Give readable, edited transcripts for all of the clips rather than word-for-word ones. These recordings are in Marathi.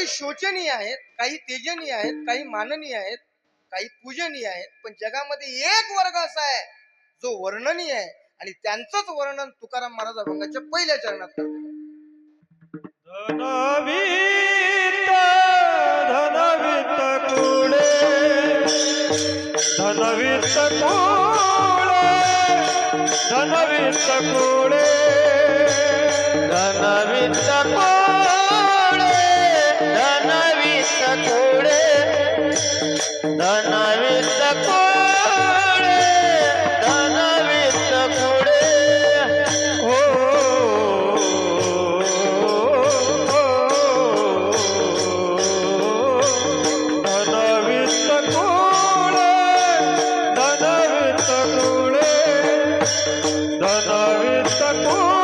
काही शोचनीय आहेत, काही तेजनीय आहेत, काही माननीय आहेत, काही पूजनीय आहेत, पण जगामध्ये एक वर्ग असा आहे जो वर्णनीय आहे आणि त्यांचंच वर्णन तुकाराम महाराज अभंगाच्या पहिल्या चरणात करतात. धनवित कुळे धनवित कुळे धनवित कुळे धनवित कुळे धनवित कुळे धनवित कुळे धनवित कुळे हो धनवित कुळे धनवित कुळे धनवित कुळे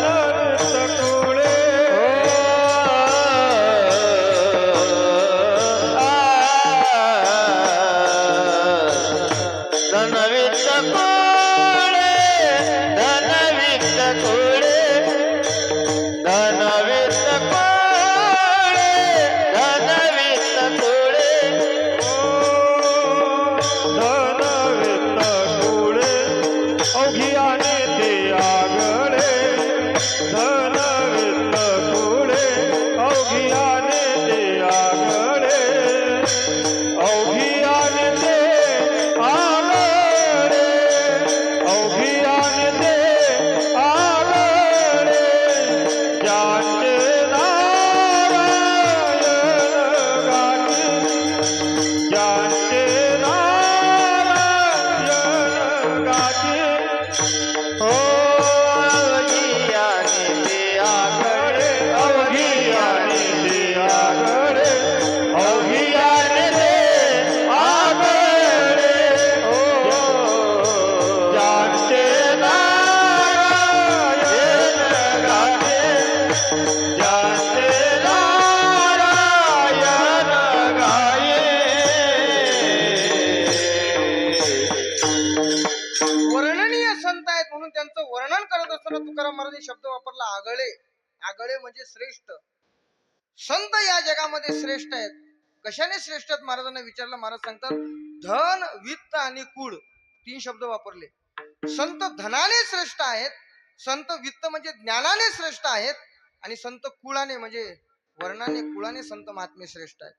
धनवित कुळे धनवित कुळे धनवित कुळे धनवित कुळे धनवित कुळे धनवित कुळे अवघियाने ते आगळे धनवित कुळे अवघियाने ते आगळे अवघियाने ते आगळे अवघियाने ते आगळे ज्यांचे नारायण गाठी ज्यांचे नारायण गाठी हो अवघियाने ते आगळे अवघियाने ते आगळे अवघियाने ते आगळे हो ज्यांचे नारायण गाठी ज्यांचे नारायण गाये वर्णनीय संत आहेत म्हणून त्यांचं वर्णन करत असताना तुकाराम महाराजांनी शब्द वापरला आगळे. आगळे म्हणजे श्रेष्ठ. संत या जगामध्ये श्रेष्ठ आहेत. कशाने श्रेष्ठ आहेत महाराजांना विचारलं. महाराज सांगतात धन वित्त आणि कुळ तीन शब्द वापरले. संत धनाने श्रेष्ठ आहेत, संत वित्त म्हणजे ज्ञानाने श्रेष्ठ आहेत आणि संत कुळाने म्हणजे वर्णाने कुळाने संत महात्मे श्रेष्ठ आहेत.